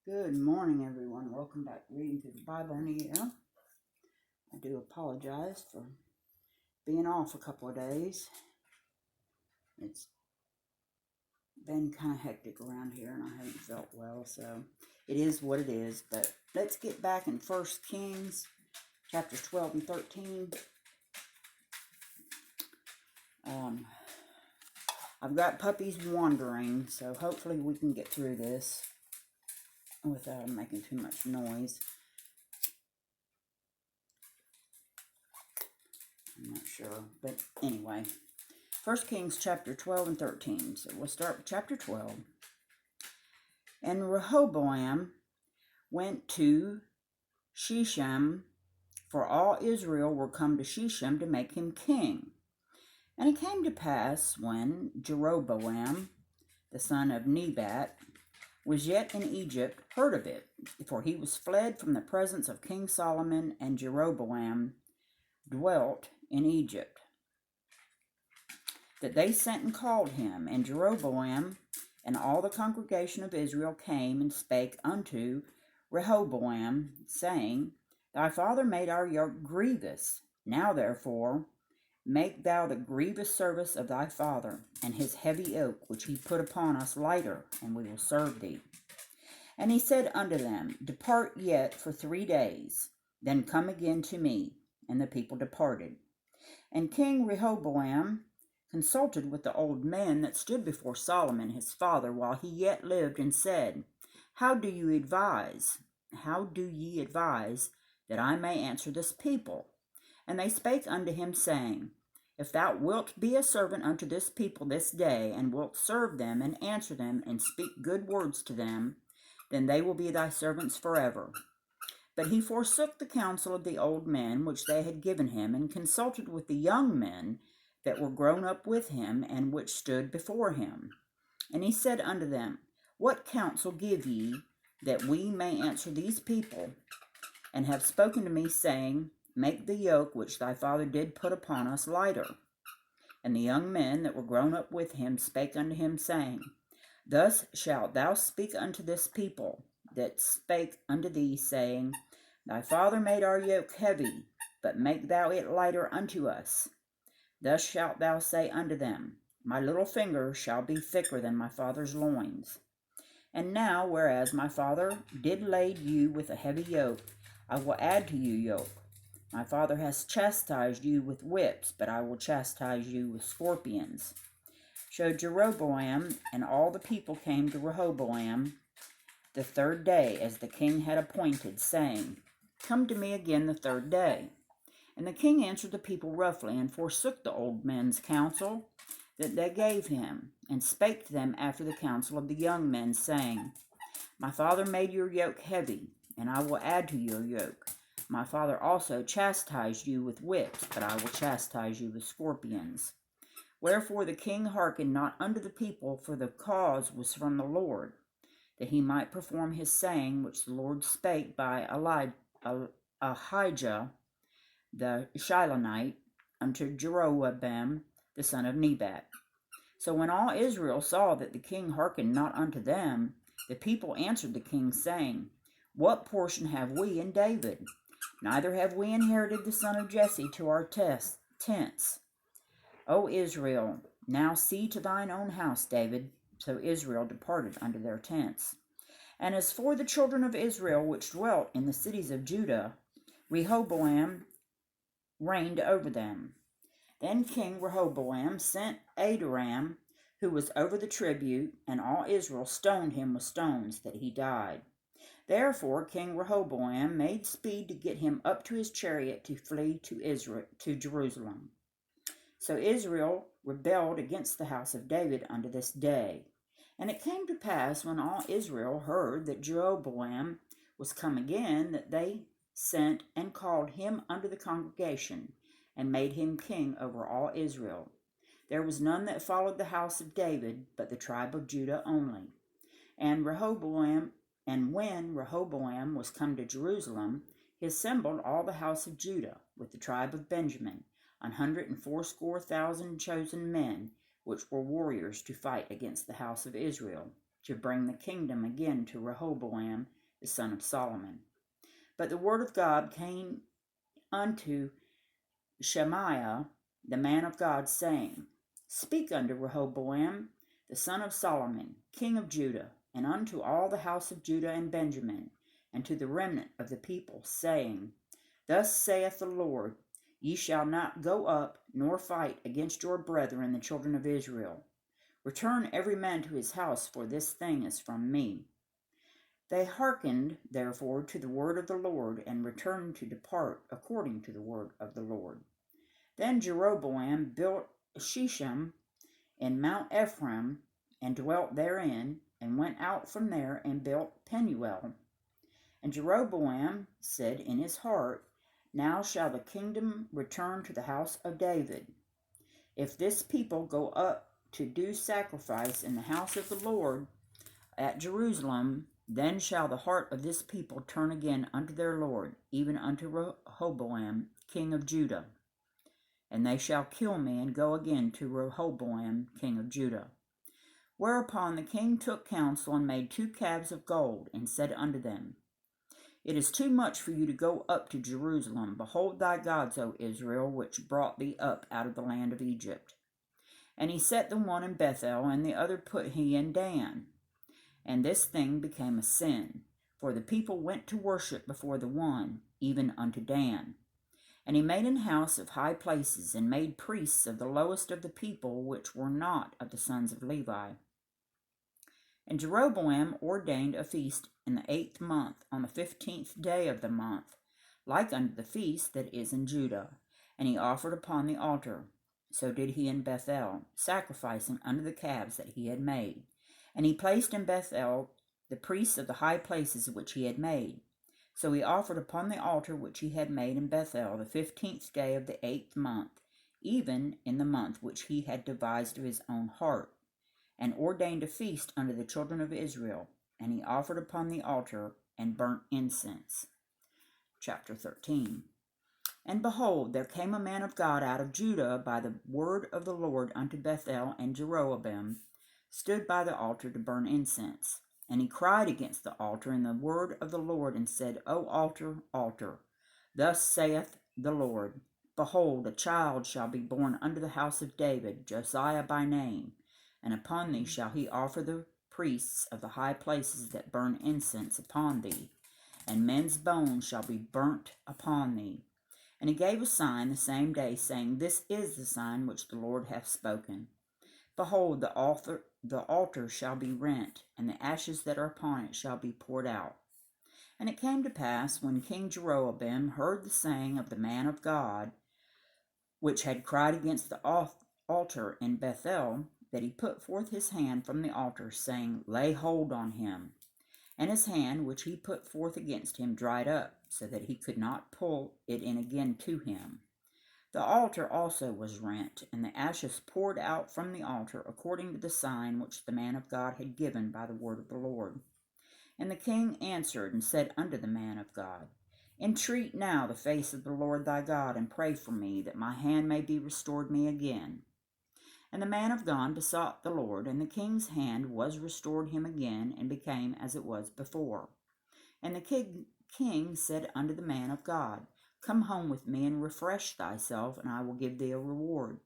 Good morning, everyone. Welcome back to Reading Through the Bible in a Year. I do apologize for being off a couple of days. It's been kind of hectic around here, and I haven't felt well, so it is what it is. But let's get back in 1 Kings, chapters 12 and 13. I've got puppies wandering, so hopefully we can get through this without them making too much noise. I'm not sure, but anyway. 1 Kings chapter 12 and 13. So we'll start with chapter 12. And Rehoboam went to Shechem, for all Israel were come to Shechem to make him king. And it came to pass, when Jeroboam, the son of Nebat, was yet in Egypt, heard of it, for he was fled from the presence of King Solomon, and Jeroboam dwelt in Egypt, that they sent and called him. And Jeroboam and all the congregation of Israel came and spake unto Rehoboam, saying, Thy father made our yoke grievous. Now therefore make thou the grievous service of thy father, and his heavy yoke which he put upon us lighter, and we will serve thee. And he said unto them, Depart yet for 3 days, then come again to me. And the people departed. And King Rehoboam consulted with the old men that stood before Solomon his father while he yet lived, and said, How do ye advise that I may answer this people? And they spake unto him, saying, If thou wilt be a servant unto this people this day, and wilt serve them, and answer them, and speak good words to them, then they will be thy servants forever. But he forsook the counsel of the old men which they had given him, and consulted with the young men that were grown up with him, and which stood before him. And he said unto them, What counsel give ye, that we may answer these people? And have spoken to me, saying, Make the yoke which thy father did put upon us lighter. And the young men that were grown up with him spake unto him, saying, Thus shalt thou speak unto this people that spake unto thee, saying, Thy father made our yoke heavy, but make thou it lighter unto us. Thus shalt thou say unto them, My little finger shall be thicker than my father's loins. And now, whereas my father did lade you with a heavy yoke, I will add to you yoke. My father has chastised you with whips, but I will chastise you with scorpions. So Jeroboam and all the people came to Rehoboam the 3rd day, as the king had appointed, saying, Come to me again the 3rd day. And the king answered the people roughly, and forsook the old men's counsel that they gave him, and spake to them after the counsel of the young men, saying, My father made your yoke heavy, and I will add to your yoke. My father also chastised you with whips, but I will chastise you with scorpions. Wherefore the king hearkened not unto the people, for the cause was from the Lord, that he might perform his saying which the Lord spake by Ahijah the Shilonite unto Jeroboam the son of Nebat. So when all Israel saw that the king hearkened not unto them, the people answered the king, saying, What portion have we in David? Neither have we inherited the son of Jesse to our tents. O Israel, now see to thine own house, David. So Israel departed unto their tents. And as for the children of Israel which dwelt in the cities of Judah, Rehoboam reigned over them. Then King Rehoboam sent Adoram, who was over the tribute, and all Israel stoned him with stones, that he died. Therefore King Rehoboam made speed to get him up to his chariot to flee to Jerusalem. So Israel rebelled against the house of David unto this day. And it came to pass, when all Israel heard that Jeroboam was come again, that they sent and called him unto the congregation, and made him king over all Israel. There was none that followed the house of David, but the tribe of Judah only. And when Rehoboam was come to Jerusalem, he assembled all the house of Judah, with the tribe of Benjamin, 180,000 chosen men, which were warriors to fight against the house of Israel, to bring the kingdom again to Rehoboam, the son of Solomon. But the word of God came unto Shemaiah, the man of God, saying, Speak unto Rehoboam, the son of Solomon, king of Judah, and unto all the house of Judah and Benjamin, and to the remnant of the people, saying, Thus saith the Lord, Ye shall not go up, nor fight against your brethren, the children of Israel. Return every man to his house, for this thing is from me. They hearkened, therefore, to the word of the Lord, and returned to depart according to the word of the Lord. Then Jeroboam built Shechem in Mount Ephraim, and dwelt therein, and went out from there and built Penuel. And Jeroboam said in his heart, Now shall the kingdom return to the house of David. If this people go up to do sacrifice in the house of the Lord at Jerusalem, then shall the heart of this people turn again unto their Lord, even unto Rehoboam, king of Judah. And they shall kill me, and go again to Rehoboam, king of Judah. Whereupon the king took counsel, and made 2 calves of gold, and said unto them, It is too much for you to go up to Jerusalem. Behold thy gods, O Israel, which brought thee up out of the land of Egypt. And he set the one in Bethel, and the other put he in Dan. And this thing became a sin, for the people went to worship before the one, even unto Dan. And he made an house of high places, and made priests of the lowest of the people, which were not of the sons of Levi. And Jeroboam ordained a feast in the 8th month, on the 15th day of the month, like unto the feast that is in Judah. And he offered upon the altar. So did he in Bethel, sacrificing unto the calves that he had made. And he placed in Bethel the priests of the high places which he had made. So he offered upon the altar which he had made in Bethel the 15th day of the 8th month, even in the month which he had devised of his own heart, and ordained a feast unto the children of Israel. And he offered upon the altar, and burnt incense. Chapter 13. And behold, there came a man of God out of Judah by the word of the Lord unto Bethel, and Jeroboam stood by the altar to burn incense. And he cried against the altar in the word of the Lord, and said, O altar, altar, thus saith the Lord, Behold, a child shall be born unto the house of David, Josiah by name, and upon thee shall he offer the priests of the high places that burn incense upon thee, and men's bones shall be burnt upon thee. And he gave a sign the same day, saying, This is the sign which the Lord hath spoken. Behold, the altar shall be rent, and the ashes that are upon it shall be poured out. And it came to pass, when King Jeroboam heard the saying of the man of God, which had cried against the altar in Bethel, that he put forth his hand from the altar, saying, Lay hold on him. And his hand, which he put forth against him, dried up, so that he could not pull it in again to him. The altar also was rent, and the ashes poured out from the altar, according to the sign which the man of God had given by the word of the Lord. And the king answered and said unto the man of God, Entreat now the face of the Lord thy God, and pray for me, that my hand may be restored me again. And the man of God besought the Lord, and the king's hand was restored him again, and became as it was before. And the king said unto the man of God, Come home with me, and refresh thyself, and I will give thee a reward.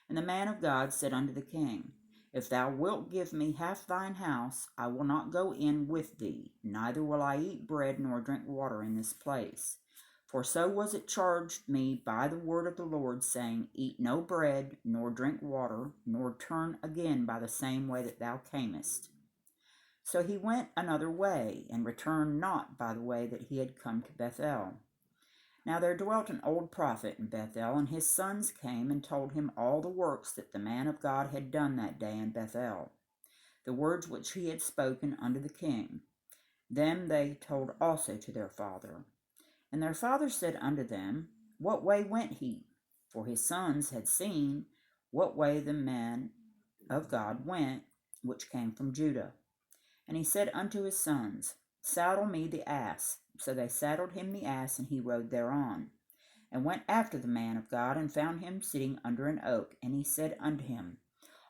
And the man of God said unto the king, If thou wilt give me half thine house, I will not go in with thee, neither will I eat bread nor drink water in this place. For so was it charged me by the word of the Lord, saying, Eat no bread, nor drink water, nor turn again by the same way that thou camest. So he went another way, and returned not by the way that he had come to Bethel. Now there dwelt an old prophet in Bethel, and his sons came and told him all the works that the man of God had done that day in Bethel, the words which he had spoken unto the king. Them they told also to their father. And their father said unto them, What way went he? For his sons had seen what way the man of God went, which came from Judah. And he said unto his sons, Saddle me the ass. So they saddled him the ass, and he rode thereon, and went after the man of God, and found him sitting under an oak. And he said unto him,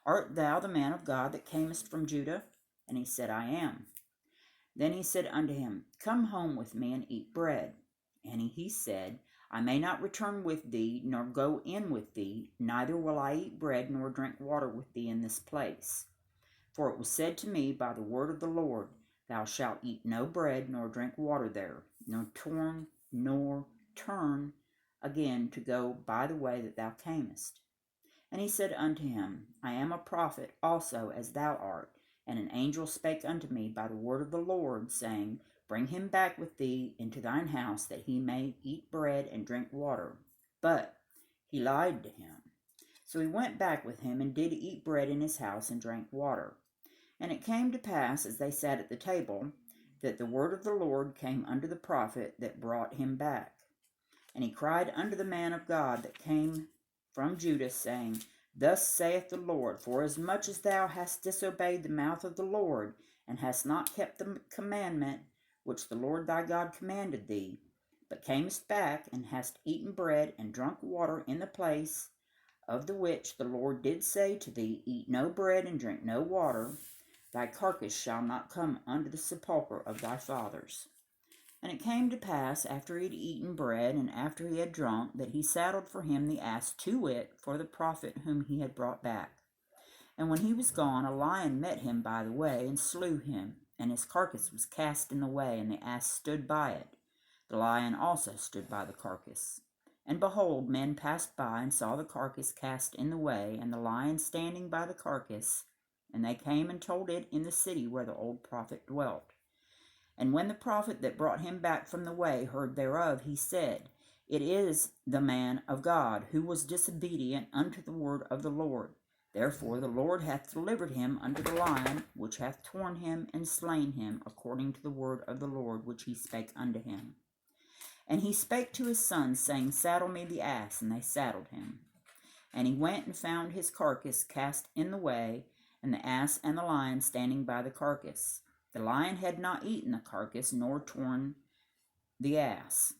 Art thou the man of God that camest from Judah? And he said, I am. Then he said unto him, Come home with me and eat bread. And he said, I may not return with thee, nor go in with thee, neither will I eat bread nor drink water with thee in this place. For it was said to me by the word of the Lord, Thou shalt eat no bread nor drink water there, nor turn again to go by the way that thou camest. And he said unto him, I am a prophet also as thou art. And an angel spake unto me by the word of the Lord, saying, Bring him back with thee into thine house, that he may eat bread and drink water. But he lied to him. So he went back with him, and did eat bread in his house, and drank water. And it came to pass, as they sat at the table, that the word of the Lord came unto the prophet that brought him back. And he cried unto the man of God that came from Judah, saying, Thus saith the Lord, Forasmuch as thou hast disobeyed the mouth of the Lord, and hast not kept the commandment which the Lord thy God commanded thee, but camest back, and hast eaten bread and drunk water in the place of the which the Lord did say to thee, Eat no bread and drink no water, thy carcass shall not come unto the sepulchre of thy fathers. And it came to pass, after he had eaten bread, and after he had drunk, that he saddled for him the ass, to wit, for the prophet whom he had brought back. And when he was gone, a lion met him by the way, and slew him, and his carcass was cast in the way, and the ass stood by it. The lion also stood by the carcass. And behold, men passed by, and saw the carcass cast in the way, and the lion standing by the carcass. And they came and told it in the city where the old prophet dwelt. And when the prophet that brought him back from the way heard thereof, he said, It is the man of God, who was disobedient unto the word of the Lord. Therefore the Lord hath delivered him unto the lion, which hath torn him and slain him, according to the word of the Lord which he spake unto him. And he spake to his sons, saying, Saddle me the ass. And they saddled him. And he went and found his carcass cast in the way, and the ass and the lion standing by the carcass. The lion had not eaten the carcass, nor torn the ass.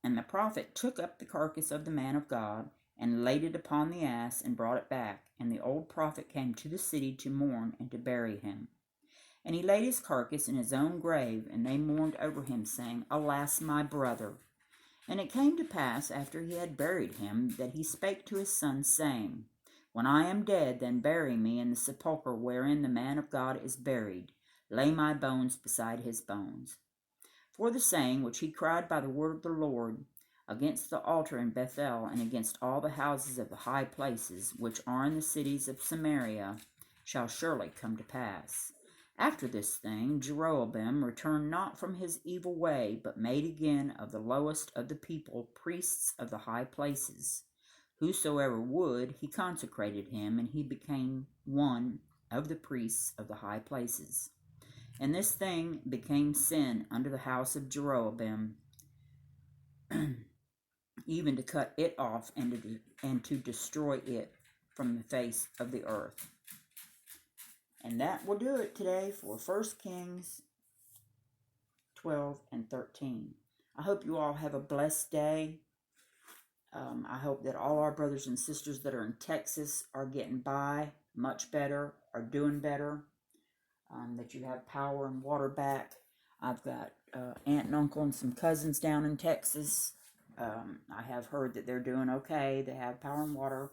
And the prophet took up the carcass of the man of God, and laid it upon the ass, and brought it back. And the old prophet came to the city to mourn and to bury him. And he laid his carcass in his own grave, and they mourned over him, saying, Alas, my brother! And it came to pass, after he had buried him, that he spake to his sons, saying, When I am dead, then bury me in the sepulchre wherein the man of God is buried. Lay my bones beside his bones. For the saying which he cried by the word of the Lord against the altar in Bethel, and against all the houses of the high places which are in the cities of Samaria, shall surely come to pass. After this thing, Jeroboam returned not from his evil way, but made again of the lowest of the people priests of the high places. Whosoever would, he consecrated him, and he became one of the priests of the high places. And this thing became sin unto the house of Jeroboam, even to cut it off and to destroy it from the face of the earth. And that will do it today for 1 Kings 12 and 13. I hope you all have a blessed day. I hope that all our brothers and sisters that are in Texas are getting by much better, are doing better, that you have power and water back. I've got aunt and uncle and some cousins down in Texas. I have heard that they're doing okay. They have power and water.